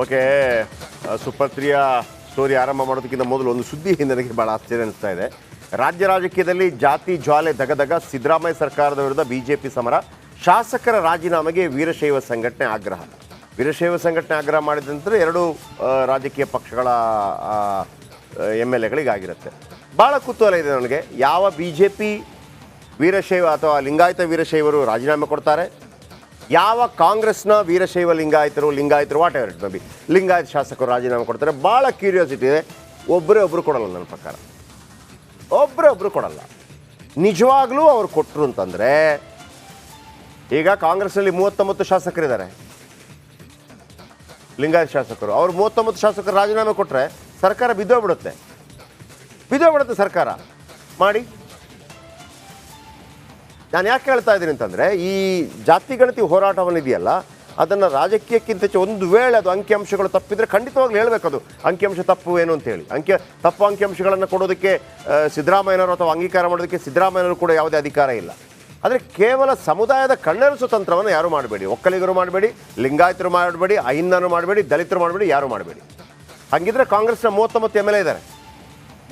Okay, ಸುಪತ್ರಿಯ story ಆರಂಭ ಮಾಡೋದಕ್ಕಿಂತ ಮೊದಲು ಒಂದು ಸುದ್ದಿ ನನಗೆ ಭಾಳ ಆಶ್ಚರ್ಯ ಅನಿಸ್ತಾ ಇದೆ. ರಾಜ್ಯ ರಾಜಕೀಯದಲ್ಲಿ ಜಾತಿ ಜ್ವಾಲೆ ದಗದಗ, ಸಿದ್ದರಾಮಯ್ಯ ಸರ್ಕಾರದ ವಿರುದ್ಧ ಬಿಜೆಪಿ ಸಮರ, ಶಾಸಕರ ರಾಜೀನಾಮೆಗೆ ವೀರಶೈವ ಸಂಘಟನೆ ಆಗ್ರಹ. ವೀರಶೈವ ಸಂಘಟನೆ ಆಗ್ರಹ ಮಾಡಿದ ನಂತರ ಎರಡೂ ರಾಜಕೀಯ ಪಕ್ಷಗಳ MLA ಗಳಿಗಾಗಿರುತ್ತೆ. ಭಾಳ ಕುತೂಹಲ ಇದೆ ನನಗೆ, ಯಾವ ಬಿಜೆಪಿ ವೀರಶೈವ ಅಥವಾ ಲಿಂಗಾಯತ ವೀರಶೈವರು ರಾಜೀನಾಮೆ ಕೊಡ್ತಾರೆ, ಯಾವ ಕಾಂಗ್ರೆಸ್ನ ವೀರಶೈವ ಲಿಂಗಾಯತರು what ever it may be Lingayat ಶಾಸಕರು ರಾಜೀನಾಮೆ ಕೊಡ್ತಾರೆ. ಭಾಳ ಕ್ಯೂರಿಯಾಸಿಟಿ ಇದೆ. ಒಬ್ಬರು ಕೊಡಲ್ಲ, ನನ್ನ ಪ್ರಕಾರ ಒಬ್ಬರು ಕೊಡಲ್ಲ. ನಿಜವಾಗ್ಲೂ ಅವ್ರು ಕೊಟ್ಟರು ಅಂತಂದರೆ, ಈಗ ಕಾಂಗ್ರೆಸ್ನಲ್ಲಿ 39 ಶಾಸಕರಿದ್ದಾರೆ, ಲಿಂಗಾಯತ ಶಾಸಕರು. ಅವ್ರು 39 ಶಾಸಕರು ರಾಜೀನಾಮೆ ಕೊಟ್ಟರೆ ಸರ್ಕಾರ ಬಿದ್ದೋಗ್ಬಿಡುತ್ತೆ ಸರ್ಕಾರ ಮಾಡಿ. ನಾನು ಯಾಕೆ ಹೇಳ್ತಾ ಇದ್ದೀನಿ ಅಂತಂದರೆ, ಈ ಜಾತಿ ಗಣತಿ ಹೋರಾಟವನ್ನಿದೆಯಲ್ಲ, ಅದನ್ನು ರಾಜಕೀಯಕ್ಕಿಂತ ಒಂದು ವೇಳೆ ಅದು ಅಂಕಿಅಂಶಗಳು ತಪ್ಪಿದರೆ ಖಂಡಿತವಾಗ್ಲೂ ಹೇಳಬೇಕು. ಅದು ಅಂಕಿಅಂಶ ತಪ್ಪು ಏನು ಅಂತೇಳಿ. ತಪ್ಪು ಅಂಕಿಅಂಶಗಳನ್ನು ಕೊಡೋದಕ್ಕೆ ಸಿದ್ದರಾಮಯ್ಯನವರು ಅಥವಾ ಅಂಗೀಕಾರ ಮಾಡೋದಕ್ಕೆ ಸಿದ್ದರಾಮಯ್ಯನವರು ಕೂಡ ಯಾವುದೇ ಅಧಿಕಾರ ಇಲ್ಲ. ಆದರೆ ಕೇವಲ ಸಮುದಾಯದ ಕಣ್ಣೆರಸು ತಂತ್ರವನ್ನು ಯಾರು ಮಾಡಬೇಡಿ. ಒಕ್ಕಲಿಗರು ಮಾಡಬೇಡಿ, ಲಿಂಗಾಯತರು ಮಾಡಬೇಡಿ, ಅಹಿಂದನು ಮಾಡಬೇಡಿ, ದಲಿತರು ಮಾಡಬೇಡಿ, ಯಾರು ಮಾಡಬೇಡಿ. ಹಾಗಿದ್ರೆ ಕಾಂಗ್ರೆಸ್ನ 39 MLA ಇದ್ದಾರೆ.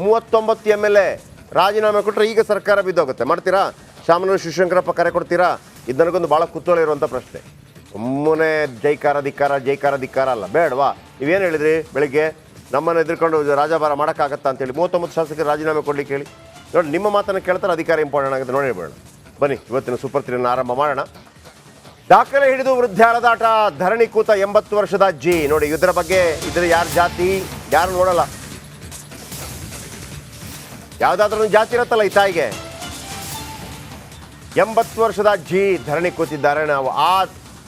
39 MLA ರಾಜೀನಾಮೆ ಕೊಟ್ಟರೆ ಈಗ ಸರ್ಕಾರ ಬಿದ್ದೋಗುತ್ತೆ. ಮಾಡ್ತೀರಾ? ಶಾಮನೂರು ಶಿವಶಂಕರಪ್ಪ ಕರೆ ಕೊಡ್ತೀರಾ? ಇದು ನನಗೊಂದು ಭಾಳ ಕುತೂಹಲ ಇರುವಂಥ ಪ್ರಶ್ನೆ. ಸುಮ್ಮನೆ ಜೈಕಾರ ಧಿಕ್ಕಾರ ಅಲ್ಲ, ಬೇಡವಾ? ನೀವೇನು ಹೇಳಿದ್ರಿ ಬೆಳಿಗ್ಗೆ? ನಮ್ಮನ್ನು ಎದುರ್ಕೊಂಡು ರಾಜಭಾರ ಮಾಡೋಕ್ಕಾಗತ್ತಾ ಅಂತೇಳಿ 39 ಶಾಸಕರು ರಾಜೀನಾಮೆ ಕೊಡ್ಲಿಕ್ಕೆ ಹೇಳಿ. ನೋಡಿ, ನಿಮ್ಮ ಮಾತನ್ನು ಕೇಳ್ತಾರೆ, ಅಧಿಕಾರ ಇಂಪಾರ್ಟೆಂಟ್ ಆಗುತ್ತೆ. ನೋಡಿ ಬೇಡ, ಬನ್ನಿ ಇವತ್ತಿನ ಸೂಪರ್ 3 ಆರಂಭ ಮಾಡೋಣ. ದಾಖಲೆ ಹಿಡಿದು ವೃದ್ಧಾಳದಾಟ, ಧರಣಿ ಕೂತ 80 ವರ್ಷದ ಅಜ್ಜಿ. ನೋಡಿ, ಇದರ ಬಗ್ಗೆ ಇದ್ರ ಯಾರ ಜಾತಿ ಯಾರು ನೋಡಲ್ಲ. ಯಾವುದಾದ್ರೂ ಜಾತಿ ಇರುತ್ತಲ್ಲ ಈ ತಾಯಿಗೆ. 80 ವರ್ಷದ ಅಜ್ಜಿ ಧರಣಿ ಕೂತಿದ್ದಾರೆ. ನಾವು ಆ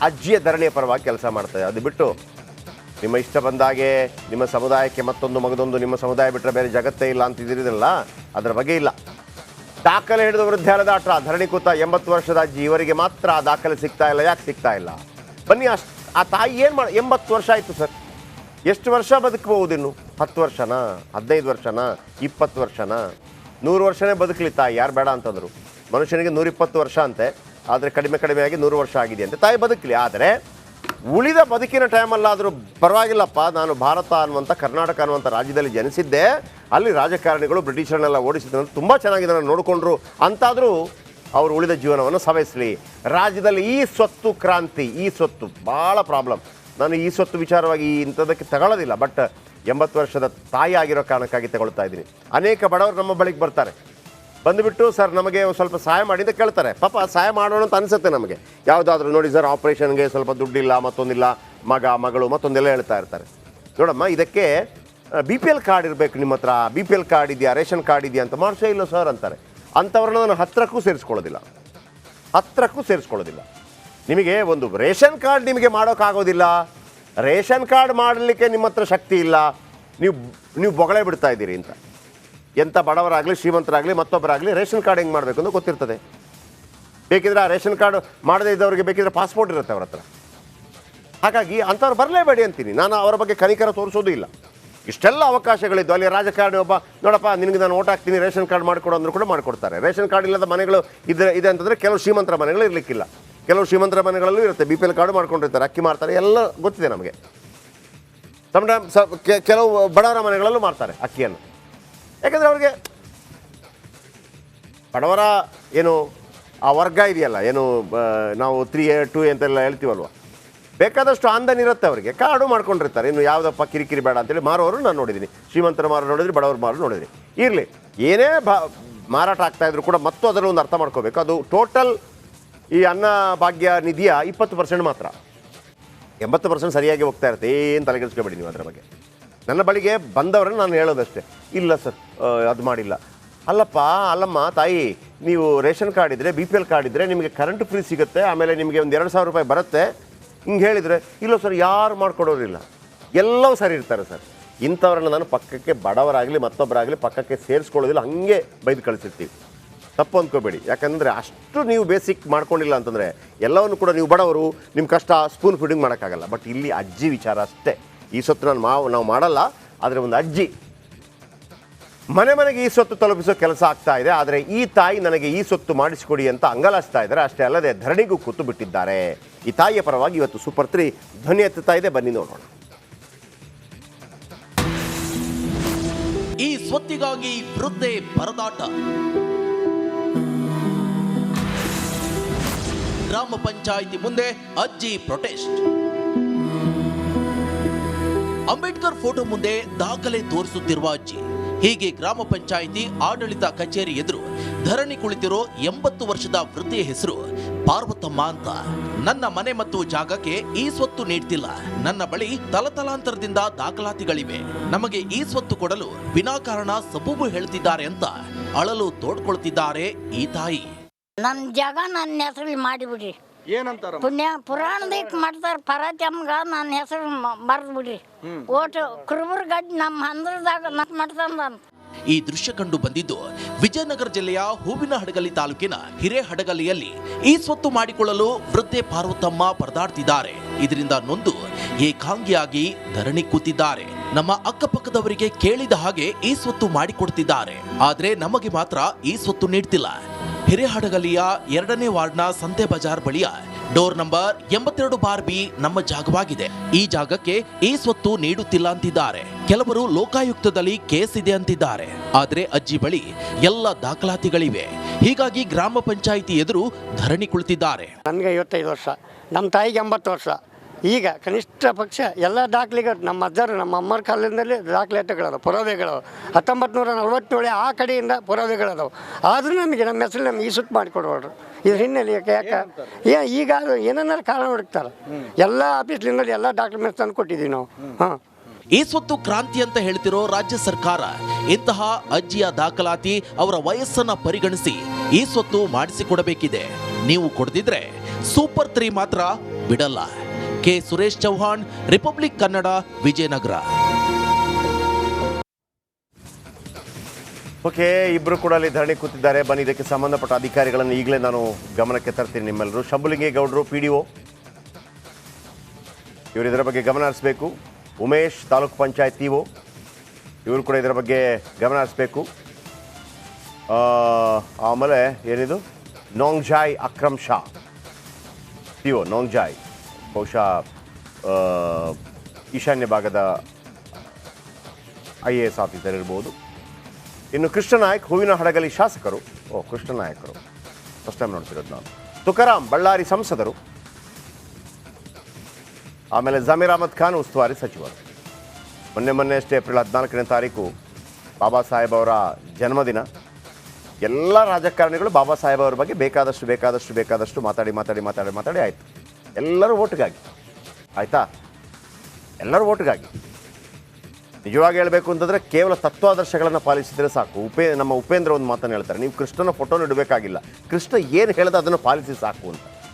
ಅಜ್ಜಿಯ ಧರಣಿಯ ಪರವಾಗಿ ಕೆಲಸ ಮಾಡ್ತೇವೆ. ಅದು ಬಿಟ್ಟು ನಿಮ್ಮ ಇಷ್ಟ ಬಂದಾಗೆ ನಿಮ್ಮ ಸಮುದಾಯಕ್ಕೆ ಮಗದೊಂದು ನಿಮ್ಮ ಸಮುದಾಯ ಬಿಟ್ಟರೆ ಬೇರೆ ಜಗತ್ತೇ ಇಲ್ಲ ಅಂತಿದ್ದೀರಿದಲ್ಲ, ಅದರ ಬಗ್ಗೆ ಇಲ್ಲ. ದಾಖಲೆ ಹಿಡಿದು ವೃದ್ಧಾಳದಾಟ, ಧರಣಿ ಕೂತ 80 ವರ್ಷದ ಅಜ್ಜಿ. ಇವರಿಗೆ ಮಾತ್ರ ಆ ದಾಖಲೆ ಸಿಗ್ತಾ ಇಲ್ಲ. ಯಾಕೆ ಸಿಗ್ತಾ ಇಲ್ಲ? ಬನ್ನಿ, ಆ ತಾಯಿ ಏನು 80 ವರ್ಷ ಆಯಿತು ಸರ್. ಎಷ್ಟು ವರ್ಷ ಬದುಕಬಹುದು ಇನ್ನು? 10 ವರ್ಷನಾ? 15 ವರ್ಷನಾ? 20 ವರ್ಷನಾ? 100 ವರ್ಷನೇ ಬದುಕಲಿ ತಾಯಿ, ಯಾರು ಬೇಡ ಅಂತಂದರು. ಮನುಷ್ಯನಿಗೆ 120 ವರ್ಷ ಅಂತೆ, ಆದರೆ ಕಡಿಮೆಯಾಗಿ 100 ವರ್ಷ ಆಗಿದೆ ಅಂತೆ. ತಾಯಿ ಬದುಕಲಿ. ಆದರೆ ಉಳಿದ ಬದುಕಿನ ಟೈಮಲ್ಲಾದರೂ ಪರವಾಗಿಲ್ಲಪ್ಪ, ನಾನು ಭಾರತ ಅನ್ನುವಂಥ, ಕರ್ನಾಟಕ ಅನ್ನುವಂಥ ರಾಜ್ಯದಲ್ಲಿ ಜನಿಸಿದ್ದೆ, ಅಲ್ಲಿ ರಾಜಕಾರಣಿಗಳು ಬ್ರಿಟಿಷರನ್ನೆಲ್ಲ ಓಡಿಸಿದ್ರು, ತುಂಬ ಚೆನ್ನಾಗಿ ನಾನು ನೋಡಿಕೊಂಡ್ರು ಅಂತಾದರೂ ಅವರು ಉಳಿದ ಜೀವನವನ್ನು ಸವೆಸಲಿ. ರಾಜ್ಯದಲ್ಲಿ ಈ ಸ್ವತ್ತು ಕ್ರಾಂತಿ, ಈ ಸ್ವತ್ತು ಭಾಳ ಪ್ರಾಬ್ಲಮ್. ನಾನು ಈ ಸ್ವತ್ತು ವಿಚಾರವಾಗಿ ಇಂಥದಕ್ಕೆ ತಗೊಳ್ಳೋದಿಲ್ಲ, ಬಟ್ 80 ವರ್ಷದ ತಾಯಿ ಆಗಿರೋ ಕಾರಣಕ್ಕಾಗಿ ತಗೊಳ್ತಾ ಇದ್ದೀನಿ. ಅನೇಕ ಬಡವರು ನಮ್ಮ ಬಳಿಗೆ ಬರ್ತಾರೆ, ಬಂದುಬಿಟ್ಟು ಸರ್ ನಮಗೆ ಸ್ವಲ್ಪ ಸಹಾಯ ಮಾಡಿ ಅಂತ ಕೇಳ್ತಾರೆ. ಪಾಪ ಸಹಾಯ ಮಾಡೋಣ ಅಂತ ಅನಿಸುತ್ತೆ ನಮಗೆ. ಯಾವುದಾದ್ರೂ ನೋಡಿ ಸರ್, ಆಪ್ರೇಷನ್ಗೆ ಸ್ವಲ್ಪ ದುಡ್ಡಿಲ್ಲ, ಮತ್ತೊಂದಿಲ್ಲ, ಮಗಳು ಮತ್ತೊಂದೆಲ್ಲ ಹೇಳ್ತಾ ಇರ್ತಾರೆ. ನೋಡಮ್ಮ, ಇದಕ್ಕೆ BPL ಕಾರ್ಡ್ ಇರಬೇಕು ನಿಮ್ಮ ಹತ್ರ. BPL ಕಾರ್ಡ್ ಇದೆಯಾ, ರೇಷನ್ ಕಾರ್ಡ್ ಇದೆಯಾ ಅಂತ. ಮಾಡಿಸೇ ಇಲ್ಲ ಸರ್ ಅಂತಾರೆ. ಅಂಥವ್ರನ್ನ ನಾನು ಹತ್ರಕ್ಕೂ ಸೇರಿಸ್ಕೊಳ್ಳೋದಿಲ್ಲ. ನಿಮಗೆ ಒಂದು ರೇಷನ್ ಕಾರ್ಡ್ ನಿಮಗೆ ಮಾಡೋಕ್ಕಾಗೋದಿಲ್ಲ, ರೇಷನ್ ಕಾರ್ಡ್ ಮಾಡಲಿಕ್ಕೆ ನಿಮ್ಮ ಹತ್ರ ಶಕ್ತಿ ಇಲ್ಲ, ನೀವು ಬೊಗಳೆ ಬಿಡ್ತಾ ಇದ್ದೀರಿ ಅಂತ. ಎಂಥ ಬಡವರಾಗಲಿ, ಶ್ರೀಮಂತರಾಗಲಿ, ಮತ್ತೊಬ್ಬರಾಗಲಿ ರೇಷನ್ ಕಾರ್ಡ್ ಹೆಂಗೆ ಮಾಡಬೇಕು ಅಂತ ಗೊತ್ತಿರ್ತದೆ. ಬೇಕಿದ್ರೆ ಆ ರೇಷನ್ ಕಾರ್ಡ್ ಮಾಡದೇ ಇದ್ದವ್ರಿಗೆ ಬೇಕಿದ್ರೆ ಪಾಸ್ಪೋರ್ಟ್ ಇರುತ್ತೆ ಅವ್ರ ಹತ್ರ. ಹಾಗಾಗಿ ಅಂಥವ್ರು ಬರಲೇಬೇಡಿ ಅಂತೀನಿ ನಾನು. ಅವರ ಬಗ್ಗೆ ಕನಿಕರ ತೋರಿಸೋದು ಇಲ್ಲ. ಇಷ್ಟೆಲ್ಲ ಅವಕಾಶಗಳಿದ್ದು ಅಲ್ಲಿ ರಾಜಕಾರಣಿ ಒಬ್ಬ, ನೋಡಪ್ಪ ನಿನಗೆ ನಾನು ಓಟ್ ಹಾಕ್ತೀನಿ, ರೇಷನ್ ಕಾರ್ಡ್ ಮಾಡಿಕೊಡು ಅಂದರೂ ಕೂಡ ಮಾಡಿಕೊಡ್ತಾರೆ. ರೇಷನ್ ಕಾರ್ಡ್ ಇಲ್ಲದ ಮನೆಗಳು ಇದೆ ಅಂತಂದರೆ ಕೆಲವು ಶ್ರೀಮಂತರ ಮನೆಗಳು ಇರಲಿಕ್ಕಿಲ್ಲ. ಕೆಲವು ಶ್ರೀಮಂತರ ಮನೆಗಳಲ್ಲೂ ಇರುತ್ತೆ, BPL ಕಾರ್ಡ್ ಮಾಡ್ಕೊಂಡಿರ್ತಾರೆ, ಅಕ್ಕಿ ಮಾರ್ತಾರೆ, ಎಲ್ಲ ಗೊತ್ತಿದೆ ನಮಗೆ. ಕೆಲವು ಬಡವರ ಮನೆಗಳಲ್ಲೂ ಮಾರ್ತಾರೆ ಅಕ್ಕಿಯನ್ನು. ಯಾಕಂದರೆ ಅವ್ರಿಗೆ ಬಡವರ ಏನು ಆ ವರ್ಗ ಇದೆಯಲ್ಲ, ಏನು ನಾವು 3A 2A ಅಂತೆಲ್ಲ ಹೇಳ್ತೀವಲ್ವ, ಬೇಕಾದಷ್ಟು ಆಮದನಿ ಇರುತ್ತೆ ಅವರಿಗೆ, ಕಾರ್ಡು ಮಾಡ್ಕೊಂಡಿರ್ತಾರೆ. ಇನ್ನು ಯಾವುದಪ್ಪ ಕಿರಿಕಿರಿ ಬೇಡ ಅಂತೇಳಿ ಮಾರೋರು ನಾನು ನೋಡಿದ್ದೀನಿ. ಶ್ರೀಮಂತರ ಮಾರು ನೋಡಿದ್ರಿ, ಬಡವರು ಮಾರು ನೋಡಿದ್ರಿ. ಇರಲಿ, ಏನೇ ಮಾರಾಟ ಆಗ್ತಾಯಿದ್ರು ಕೂಡ ಮತ್ತು ಅದನ್ನು ಒಂದು ಅರ್ಥ ಮಾಡ್ಕೋಬೇಕು. ಅದು ಟೋಟಲ್ ಈ ಅನ್ನ ಭಾಗ್ಯ ನಿಧಿಯ 20% ಮಾತ್ರ. 80% ಸರಿಯಾಗಿ ಹೋಗ್ತಾ ಇರುತ್ತೆ. ಏನು ತಲೆಗೆಡಿಸ್ಕೊಬೇಡಿ ನೀವು ಅದರ ಬಗ್ಗೆ. ನನ್ನ ಬಳಿಗೆ ಬಂದವರನ್ನು ನಾನು ಹೇಳೋದಷ್ಟೇ, ಇಲ್ಲ ಸರ್ ಅದು ಮಾಡಿಲ್ಲ. ಅಲ್ಲಮ್ಮ ತಾಯಿ, ನೀವು ರೇಷನ್ ಕಾರ್ಡ್ ಇದ್ದರೆ, BPL ಕಾರ್ಡ್ ಇದ್ದರೆ ನಿಮಗೆ ಕರೆಂಟ್ ಫ್ರೀ ಸಿಗುತ್ತೆ, ಆಮೇಲೆ ನಿಮಗೆ ಒಂದು 2,000 ರೂಪಾಯಿ ಬರುತ್ತೆ, ಹಿಂಗೆ ಹೇಳಿದರೆ, ಇಲ್ಲ ಸರ್ ಯಾರು ಮಾಡ್ಕೊಡೋರಿಲ್ಲ, ಎಲ್ಲವೂ ಸರಿ ಇರ್ತಾರೆ ಸರ್. ಇಂಥವ್ರನ್ನ ನಾನು ಪಕ್ಕಕ್ಕೆ, ಬಡವರಾಗಲಿ ಮತ್ತೊಬ್ಬರಾಗಲಿ ಪಕ್ಕಕ್ಕೆ ಸೇರಿಸ್ಕೊಳ್ಳೋದಿಲ್ಲ, ಹಾಗೆ ಬೈದು ಕಳಿಸಿರ್ತೀವಿ. ತಪ್ಪು ಅಂದ್ಕೋಬೇಡಿ. ಯಾಕಂದರೆ ಅಷ್ಟು ನೀವು ಬೇಸಿಕ್ ಮಾಡ್ಕೊಂಡಿಲ್ಲ ಅಂತಂದರೆ ಎಲ್ಲವನ್ನು ಕೂಡ ನೀವು ಬಡವರು, ನಿಮ್ಮ ಕಷ್ಟ ಸ್ಪೂನ್ ಫೀಡಿಂಗ್ ಮಾಡೋಕ್ಕಾಗಲ್ಲ. ಬಟ್ ಇಲ್ಲಿ ಅಜ್ಜಿ ವಿಚಾರ ಅಷ್ಟೇ. ಈ ಸ್ವತ್ತು ನಾವು ಮಾಡಲ್ಲ, ಆದರೆ ಒಂದು ಅಜ್ಜಿ ಮನೆಗೆ ಈ ಸ್ವತ್ತು ತಲುಪಿಸೋ ಕೆಲಸ ಆಗ್ತಾ ಇದೆ. ಆದರೆ ಈ ತಾಯಿ ನನಗೆ ಈ ಸ್ವತ್ತು ಮಾಡಿಸಿಕೊಡಿ ಅಂತ ಅಂಗಲಾಸ್ತಾ ಇದ್ದಾರೆ. ಅಷ್ಟೇ ಅಲ್ಲದೆ ಧರಣಿಗೂ ಕೂತು ಬಿಟ್ಟಿದ್ದಾರೆ. ಈ ತಾಯಿಯ ಪರವಾಗಿ ಇವತ್ತು ಸೂಪರ್ 3 ಧ್ವನಿ ಎತ್ತುತ್ತಾ ಇದೆ. ಬನ್ನಿ ನೋಡೋಣ. ಈ ಸ್ವತ್ತಿಗಾಗಿ ವೃದ್ಧೆ ಪರದಾಟ. ಗ್ರಾಮ ಪಂಚಾಯಿತಿ ಮುಂದೆ ಅಜ್ಜಿ ಪ್ರೊಟೆಸ್ಟ್. ಅಂಬೇಡ್ಕರ್ ಫೋಟೋ ಮುಂದೆ ದಾಖಲೆ ತೋರಿಸುತ್ತಿರುವ ಅಜ್ಜಿ. ಹೀಗೆ ಗ್ರಾಮ ಪಂಚಾಯಿತಿ ಆಡಳಿತ ಕಚೇರಿ ಎದುರು ಧರಣಿ ಕುಳಿತಿರೋ 80 ವರ್ಷದ ವೃದ್ಧೆಯ ಹೆಸರು ಪಾರ್ವತಮ್ಮ ಅಂತ. ನನ್ನ ಮನೆ ಮತ್ತು ಜಾಗಕ್ಕೆ ಈ ಸ್ವತ್ತು ನೀಡ್ತಿಲ್ಲ. ನನ್ನ ಬಳಿ ತಲತಲಾಂತರದಿಂದ ದಾಖಲಾತಿಗಳಿವೆ. ನಮಗೆ ಈ ಸ್ವತ್ತು ಕೊಡಲು ವಿನಾಕಾರಣ ಸಬೂಬು ಹೇಳ್ತಿದ್ದಾರೆ ಅಂತ ಅಳಲು ತೋಡ್ಕೊಳ್ತಿದ್ದಾರೆ ಈ ತಾಯಿ. ನನ್ನ ಜಾಗ ನನ್ನ ಹೆಸರು ಮಾಡಿಬಿಡ್ರಿ. ಏನಂತಾರ ಪುರಾಣದಕ್ಕೆ ಮಾಡ್ತಾರ ಪರಚಮ್ಗ ನನ್ನ ಹೆಸರು ಬರೆದು ಬಿಡ್ರಿ. ಓಟು ಕುರುಬರ್ಗಡ್ ನಮ್ಮ ಹಂದ್ರದಾಗ ಮಾಡ್ತಂದ. ಈ ದೃಶ್ಯ ಕಂಡು ಬಂದಿದ್ದು ವಿಜಯನಗರ ಜಿಲ್ಲೆಯ ಹೂವಿನಹಡಗಲಿ ತಾಲೂಕಿನ ಹಿರೇಹಡಗಲಿಯಲ್ಲಿ ಈ ಸ್ವತ್ತು ಮಾಡಿಕೊಳ್ಳಲು ವೃದ್ಧೆ ಪಾರ್ವತಮ್ಮ ಪರದಾಡ್ತಿದ್ದಾರೆ. ಇದರಿಂದ ನೊಂದು ಏಕಾಂಗಿಯಾಗಿ ಧರಣಿ ಕೂತಿದ್ದಾರೆ. ನಮ್ಮ ಅಕ್ಕಪಕ್ಕದವರಿಗೆ ಕೇಳಿದ ಹಾಗೆ ಈ ಸ್ವತ್ತು ಮಾಡಿಕೊಡ್ತಿದ್ದಾರೆ, ಆದ್ರೆ ನಮಗೆ ಮಾತ್ರ ಈ ಸ್ವತ್ತು ನೀಡ್ತಿಲ್ಲ. ಹಿರೇಹಡಗಲಿಯ 2ನೇ ವಾರ್ಡ್ನ ಸಂತೆ ಬಜಾರ್ ಬಳಿಯ ಡೋರ್ ನಂಬರ್ 82/B ನಮ್ಮ ಜಾಗವಾಗಿದೆ. ಈ ಜಾಗಕ್ಕೆ ಈ ಸ್ವತ್ತು ನೀಡುತ್ತಿಲ್ಲ ಅಂತಿದ್ದಾರೆ. ಕೆಲವರು ಲೋಕಾಯುಕ್ತದಲ್ಲಿ ಕೇಸ್ ಇದೆ ಅಂತಿದ್ದಾರೆ. ಆದ್ರೆ ಅಜ್ಜಿ ಬಳಿ ಎಲ್ಲ ದಾಖಲಾತಿಗಳಿವೆ. ಹೀಗಾಗಿ ಗ್ರಾಮ ಪಂಚಾಯಿತಿ ಎದುರು ಧರಣಿ ಕುಳಿತಿದ್ದಾರೆ. ನನಗೆ 55 ವರ್ಷ, ನಮ್ಮ ತಾಯಿಗೆ 80 ವರ್ಷ. ಈಗ ಕನಿಷ್ಠ ಪಕ್ಷ ಎಲ್ಲ ದಾಖಲೆಗಳು ನಮ್ಮ ಅಜ್ಜರು ನಮ್ಮ ಅಮ್ಮರ ಕಾಲದಿಂದಲೇ ದಾಖಲಾತಿಗಳದಾವೆ, ಪುರಾವೆಗಳವು. 1947 ಆ ಕಡೆಯಿಂದ ಪುರಾವೆಗಳದಾವೆ. ಆದರೂ ನಮಗೆ ನಮ್ಮ ಹೆಸರು ನಮ್ಗೆ ಈ ಸುತ್ತು ಮಾಡಿಕೊಡ್ಬಾರ್ದು. ಇದ್ರ ಹಿನ್ನೆಲೆ ಯಾಕೆ ಈಗ ಏನಾರ ಕಾರಣ ಹುಡುಕ್ತಾರೆ. ಎಲ್ಲ ಆಫೀಸ್ಲಿಂದ ಎಲ್ಲ ಡಾಕ್ಯುಮೆಂಟ್ಸ್ ತಂದು ಕೊಟ್ಟಿದ್ದೀವಿ ನಾವು. ಹಾಂ, ಈ ಸ್ವತ್ತು ಕ್ರಾಂತಿ ಅಂತ ಹೇಳ್ತಿರೋ ರಾಜ್ಯ ಸರ್ಕಾರ ಇಂತಹ ಅಜ್ಜಿಯ ದಾಖಲಾತಿ, ಅವರ ವಯಸ್ಸನ್ನ ಪರಿಗಣಿಸಿ ಈ ಸ್ವತ್ತು ಮಾಡಿಸಿಕೊಡಬೇಕಿದೆ. ನೀವು ಕೊಡದಿದ್ರೆ ಸೂಪರ್ 3 ಮಾತ್ರ ಬಿಡಲ್ಲ. K Suresh Chauhan, Republic Kannada, Vijayanagar. Okay, ಇಬ್ಬರು ಕೂಡ ಅಲ್ಲಿ ಧರಣಿ ಕೂತಿದ್ದಾರೆ. ಬನ್ನಿ, ಇದಕ್ಕೆ ಸಂಬಂಧಪಟ್ಟ ಅಧಿಕಾರಿಗಳನ್ನು ಈಗಲೇ ನಾನು ಗಮನಕ್ಕೆ ತರ್ತೀನಿ. ನಿಮ್ಮೆಲ್ಲರೂ ಶಂಭುಲಿಂಗೇಗೌಡರು PDO, ಇವರು ಇದರ ಬಗ್ಗೆ ಗಮನ ಹರಿಸಬೇಕು. ಉಮೇಶ್ ತಾಲೂಕು ಪಂಚಾಯತ್ TO, ಇವರು ಕೂಡ ಇದರ ಬಗ್ಗೆ ಗಮನ ಹರಿಸಬೇಕು. ಆಮೇಲೆ ಏನಿದು ನೋಂಗ್ಜಾಯ್ ಅಕ್ರಮ್ ಶಾ TO ನೋಂಗ್ಜಾಯ್, ಬಹುಶಃ ಈಶಾನ್ಯ ಭಾಗದ IAS ಆಫೀಸರ್ ಇರ್ಬೋದು. ಇನ್ನು ಕೃಷ್ಣನಾಯಕ್ ಹೂವಿನಹಡಗಲಿ ಶಾಸಕರು. ಕೃಷ್ಣನಾಯಕರು ಫಸ್ಟ್ ಟೈಮ್ ನೋಡ್ತಿರೋದು ನಾನು. ತುಕಾರಾಮ್ ಬಳ್ಳಾರಿ ಸಂಸದರು. ಆಮೇಲೆ ಜಮೀರ್ ಅಹಮದ್ ಖಾನ್ ಉಸ್ತುವಾರಿ ಸಚಿವರು. ಮೊನ್ನೆ ಅಷ್ಟೇ ಏಪ್ರಿಲ್ 14ನೇ ತಾರೀಕು ಬಾಬಾ ಸಾಹೇಬ್ ಅವರ ಜನ್ಮದಿನ. ಎಲ್ಲ ರಾಜಕಾರಣಿಗಳು ಬಾಬಾ ಸಾಹೇಬ್ ಅವರ ಬಗ್ಗೆ ಬೇಕಾದಷ್ಟು ಮಾತಾಡಿ ಆಯಿತು. ಎಲ್ಲರೂ ಓಟ್ಗಾಗಿ ಆಯಿತಾ, ಎಲ್ಲರೂ ಓಟ್ಗಾಗಿ. ನಿಜವಾಗಿ ಹೇಳಬೇಕು ಅಂತಂದರೆ ಕೇವಲ ತತ್ವಾದರ್ಶಗಳನ್ನು ಪಾಲಿಸಿದರೆ ಸಾಕು. ನಮ್ಮ ಉಪೇಂದ್ರ ಒಂದು ಮಾತನ್ನು ಹೇಳ್ತಾರೆ, ನೀವು ಕೃಷ್ಣನ ಫೋಟೋನ ಇಡಬೇಕಾಗಿಲ್ಲ, ಕೃಷ್ಣ ಏನು ಹೇಳ್ದ ಅದನ್ನು ಪಾಲಿಸಿ ಸಾಕು ಅಂತ.